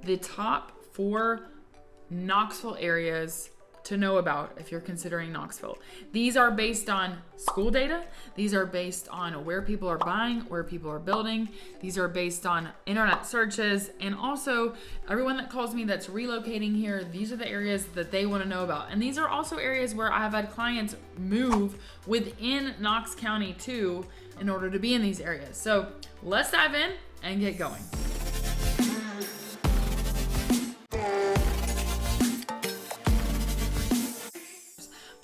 the top 4 Knoxville areas to know about if you're considering Knoxville. These are based on school data. These are based on where people are buying, where people are building. These are based on internet searches. And also, everyone that calls me that's relocating here, these are the areas that they want to know about. And these are also areas where I have had clients move within Knox County too in order to be in these areas. So let's dive in and get going.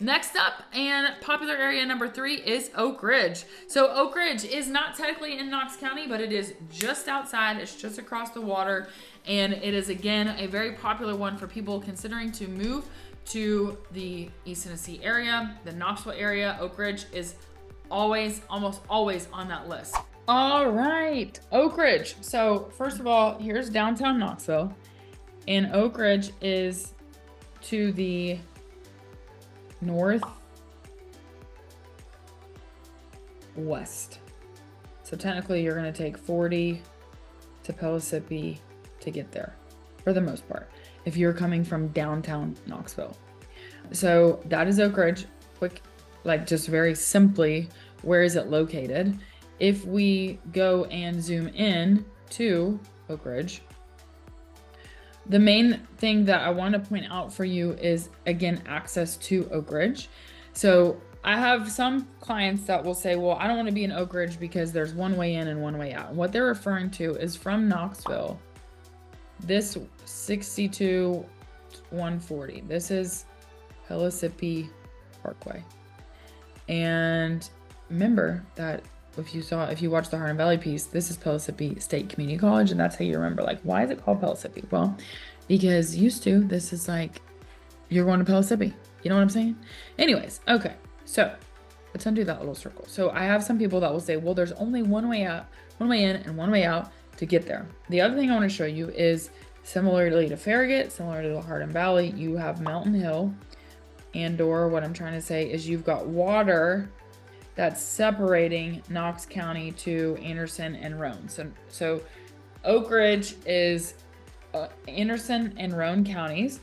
Next up, and popular area number 3 is Oak Ridge. So Oak Ridge is not technically in Knox County, but it is just outside. It's just across the water. And it is, again, a very popular one for people considering to move to the East Tennessee area, the Knoxville area. Oak Ridge is almost always on that list. All right, Oak Ridge. So first of all, here's downtown Knoxville. And Oak Ridge is to the northwest. So technically you're going to take 40 to Pellissippi to get there for the most part if you're coming from downtown Knoxville. So that is Oak Ridge. Quick, like just very simply, where is it located? If we go and zoom in to Oak Ridge, the main thing that I want to point out for you is, again, access to Oak Ridge. So I have some clients that will say, well, I don't want to be in Oak Ridge because there's one way in and one way out. And what they're referring to is from Knoxville, this 62-140. This is Pellissippi Parkway. And remember that if you watch the Heart and Valley piece, this is Pellissippi State Community College, and that's how you remember, like, why is it called Pellissippi? Well, because this is like, you're going to Pellissippi. You know what I'm saying? Anyways, okay, so let's undo that little circle. So I have some people that will say, well, there's only one way out, one way in, and one way out to get there. The other thing I want to show you is, similarly to Farragut, similar to the Heart and Valley, you have Mountain Hill, and/or what I'm trying to say is you've got water that's separating Knox County to Anderson and Roane. So Oak Ridge is Anderson and Roane counties.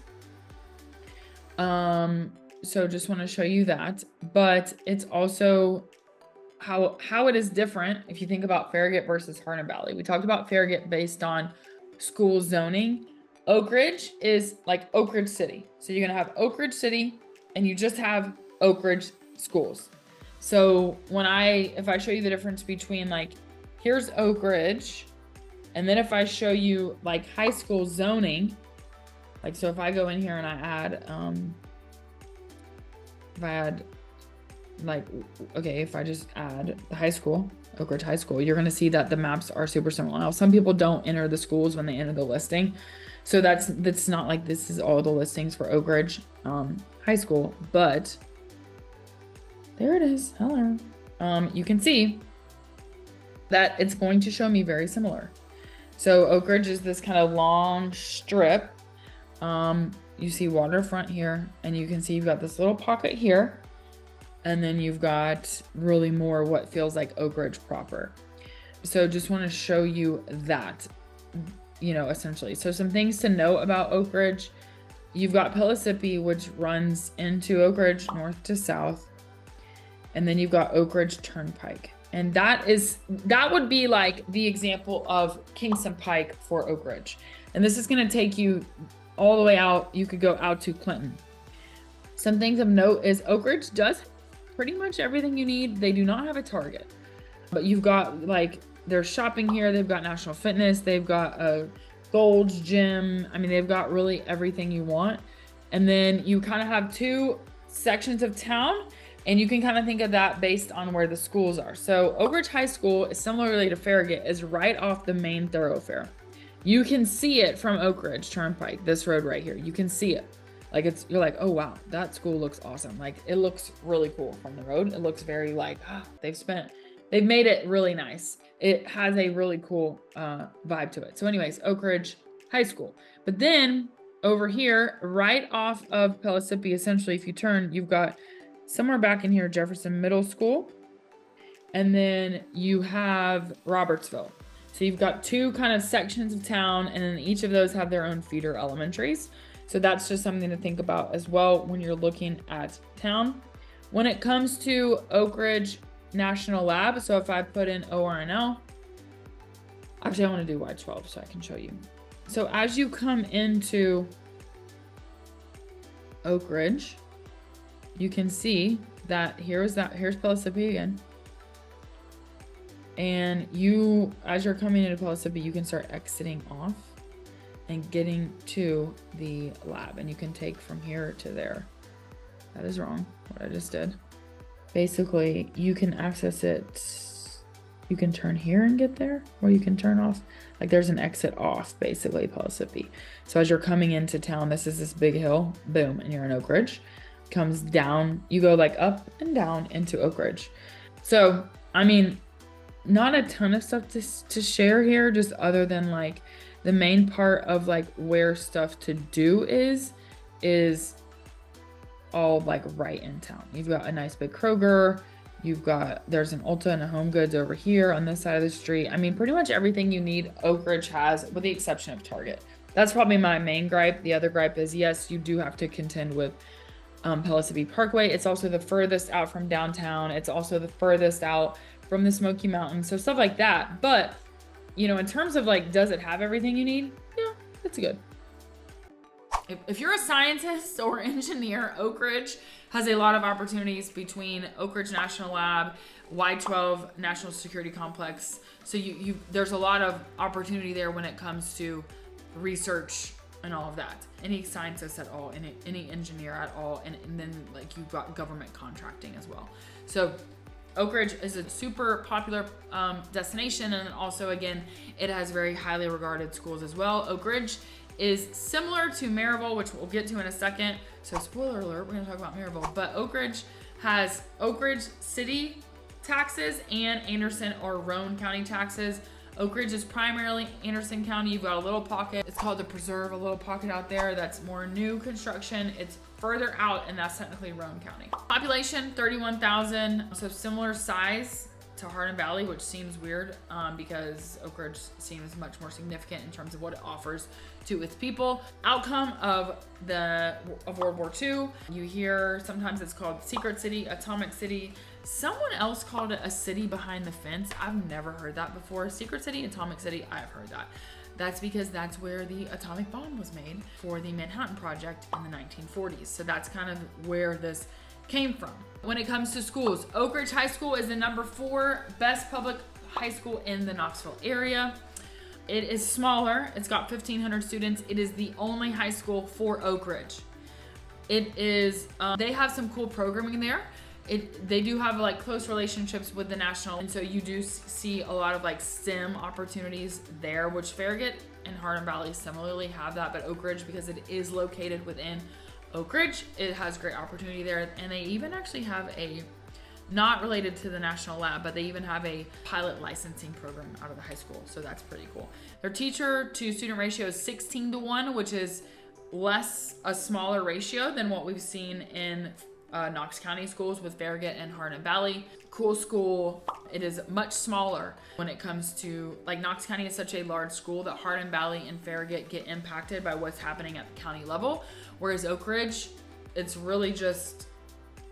So just want to show you that, but it's also how it is different if you think about Farragut versus Heart and Valley. We talked about Farragut based on school zoning. Oak Ridge is like Oak Ridge City. So you're gonna have Oak Ridge City and you just have Oak Ridge schools. So if I show you the difference between, like, here's Oak Ridge, and then if I show you like high school zoning, like, so if I go in here and I add, if I just add the high school, Oak Ridge High School, you're going to see that the maps are super similar. Now, some people don't enter the schools when they enter the listing. So that's not like this is all the listings for Oak Ridge High School, but there it is. Hello. You can see that it's going to show me very similar. So Oak Ridge is this kind of long strip. You see waterfront here, and you can see you've got this little pocket here, and then you've got really more what feels like Oak Ridge proper. So just want to show you that, essentially. So some things to know about Oak Ridge. You've got Pellissippi, which runs into Oak Ridge north to south. And then you've got Oak Ridge Turnpike. And that would be like the example of Kingston Pike for Oak Ridge. And this is going to take you all the way out. You could go out to Clinton. Some things of note is Oak Ridge does pretty much everything you need. They do not have a Target, but you've got, like, there's shopping here. They've got National Fitness. They've got a Gold's Gym. I mean, they've got really everything you want. And then you kind of have 2 sections of town. And you can kind of think of that based on where the schools are. So Oak Ridge High School, similarly to Farragut, is right off the main thoroughfare. You can see it from Oak Ridge Turnpike, this road right here. You can see it. Like, you're like, oh wow, that school looks awesome. Like, it looks really cool from the road. It looks very like, they've made it really nice. It has a really cool vibe to it. So anyways, Oak Ridge High School. But then over here, right off of Pellissippi, essentially, if you turn, you've got somewhere back in here, Jefferson Middle School. And then you have Robertsville. So you've got two kind of sections of town, and then each of those have their own feeder elementaries. So that's just something to think about as well when you're looking at town. When it comes to Oak Ridge National Lab, so if I put in ORNL, actually I want to do Y12 so I can show you. So as you come into Oak Ridge, you can see that here's Pellissippi again. And you, as you're coming into Pellissippi, you can start exiting off and getting to the lab. And you can take from here to there. That is wrong, what I just did. Basically, you can access it. You can turn here and get there, or you can turn off. Like there's an exit off, basically, Pellissippi. So as you're coming into town, this is this big hill, boom, and you're in Oak Ridge. Comes down, you go like up and down into Oak Ridge. So, I mean, not a ton of stuff to share here, just other than like the main part of like where stuff to do is all like right in town. You've got a nice big Kroger, there's an Ulta and a Home Goods over here on this side of the street. I mean, pretty much everything you need Oak Ridge has, with the exception of Target. That's probably my main gripe. The other gripe is, yes, you do have to contend with Pellissippi Parkway. It's also the furthest out from downtown. It's also the furthest out from the Smoky Mountains, so stuff like that. But, you know, in terms of like, does it have everything you need? Yeah, it's good. If you're a scientist or engineer, Oak Ridge has a lot of opportunities between Oak Ridge National Lab, Y12 National Security Complex. So there's a lot of opportunity there when it comes to research and all of that. Any scientist at all, any engineer at all, and then like you've got government contracting as well. So Oak Ridge is a super popular destination, and also, again, it has very highly regarded schools as well. Oak Ridge is similar to Maryville, which we'll get to in a second. So spoiler alert, we're gonna talk about Maryville, but Oak Ridge has Oak Ridge City taxes and Anderson or Roane County taxes. Oak Ridge is primarily Anderson County. You've got a little pocket, it's called the Preserve, a little pocket out there that's more new construction. It's further out, and that's technically Roane County. Population, 31,000, so similar size to Hardin Valley, which seems weird because Oak Ridge seems much more significant in terms of what it offers to its people. Outcome of World War II, you hear sometimes it's called Secret City, Atomic City. Someone else called it a city behind the fence. I've never heard that before. Secret City, Atomic City, I've heard that. That's because that's where the atomic bomb was made for the Manhattan Project in the 1940s. So that's kind of where this came from. When it comes to schools, Oak Ridge High School is the number 4 best public high school in the Knoxville area. It is smaller. It's got 1,500 students. It is the only high school for Oak Ridge. It is, they have some cool programming there. They do have like close relationships with the national, and so you do see a lot of like STEM opportunities there, which Farragut and Hardin Valley similarly have that, but Oak Ridge, because it is located within Oak Ridge, it has great opportunity there. And they even actually have a, not related to the national lab, but they even have a pilot licensing program out of the high school, so that's pretty cool. Their teacher to student ratio is 16:1, which is a smaller ratio than what we've seen in Knox County schools with Farragut and Hardin Valley. Cool school. It is much smaller when it comes to, like, Knox County is such a large school that Hardin Valley and Farragut get impacted by what's happening at the county level. Whereas Oak Ridge, it's really just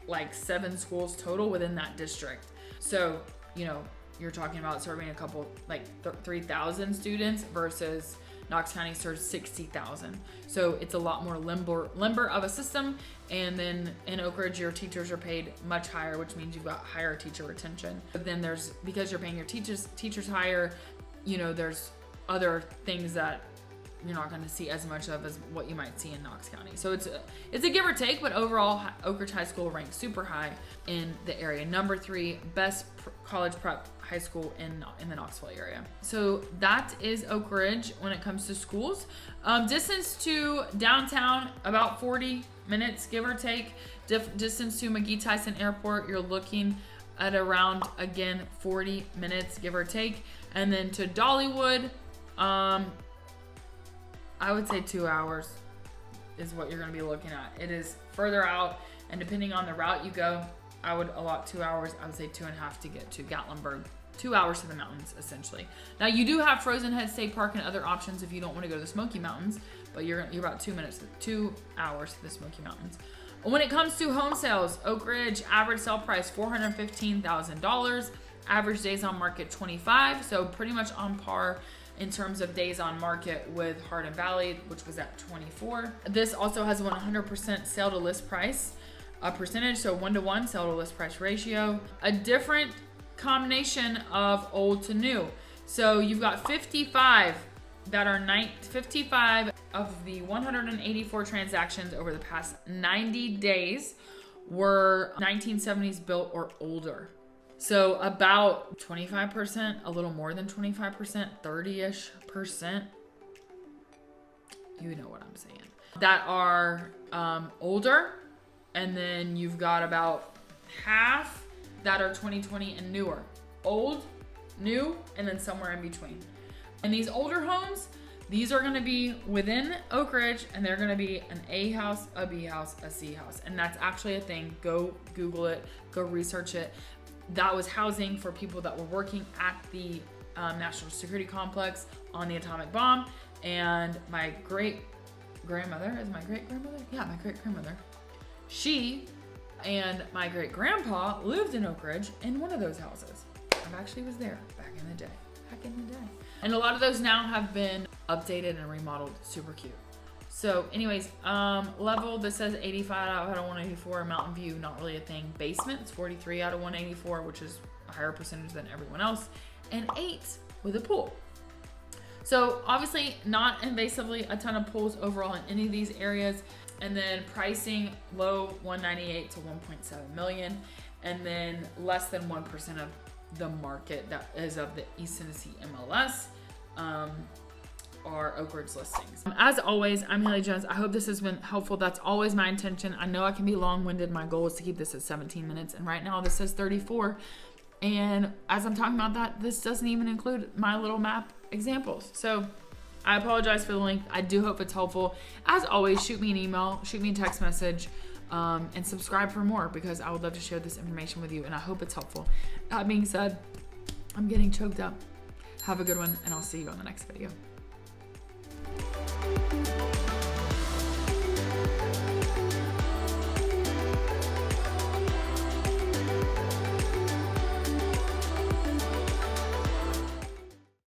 like 7 schools total within that district. So, you know, you're talking about serving a couple, like 3,000 students versus Knox County serves 60,000. So it's a lot more limber of a system. And then in Oak Ridge, your teachers are paid much higher, which means you've got higher teacher retention. But then because you're paying your teachers higher, you know, there's other things that you're not going to see as much of as what you might see in Knox County. So it's a give or take, but overall Oak Ridge High School ranks super high in the area. Number 3 best college prep high school in the Knoxville area. So that is Oak Ridge when it comes to schools. Distance to downtown, about 40 minutes, give or take. Distance to McGee-Tyson Airport, you're looking at around, again, 40 minutes, give or take. And then to Dollywood, I would say 2 hours is what you're going to be looking at. It is further out, and depending on the route you go, I would allot 2 hours. I would say 2.5 to get to Gatlinburg 2 hours to the mountains, essentially. Now, you do have Frozen Head State Park and other options if you don't want to go to the Smoky Mountains, but you're about 2 hours to the Smoky Mountains. When it comes to home sales, Oak Ridge, average sale price $415,000. Average days on market 25, so pretty much on par in terms of days on market with Hardin Valley, which was at 24. This also has 100% sale to list price percentage, so 1-to-1 sale to list price ratio. A different combination of old to new. So you've got 55 that are 55 of the 184 transactions over the past 90 days were 1970s built or older. So about 25%, a little more than 25%, 30-ish%. You know what I'm saying. That are older. And then you've got about half that are 2020 and newer. Old, new, and then somewhere in between. And these older homes, these are going to be within Oak Ridge, and they're going to be an A house, a B house, a C house. And that's actually a thing. Go Google it. Go research it. That was housing for people that were working at the National Security Complex on the atomic bomb. And my great-grandmother, is my great-grandmother? Yeah, my great-grandmother. She and my great-grandpa lived in Oak Ridge in one of those houses. I actually was there back in the day. And a lot of those now have been updated and remodeled. Super cute. So anyways, level, this says 85 out of 184. Mountain view, not really a thing. Basement, it's 43 out of 184, which is a higher percentage than everyone else. And 8 with a pool. So obviously not invasively a ton of pools overall in any of these areas. And then pricing, low 198 to 1.7 million. And then less than 1% of the market that is of the East Tennessee MLS. Are Oak Ridge listings. As always, I'm Haley Jones. I hope this has been helpful. That's always my intention. I know I can be long-winded. My goal is to keep this at 17 minutes. And right now this says 34. And as I'm talking about that, this doesn't even include my little map examples. So I apologize for the length. I do hope it's helpful. As always, shoot me an email, shoot me a text message, and subscribe for more because I would love to share this information with you and I hope it's helpful. That being said, I'm getting choked up. Have a good one and I'll see you on the next video.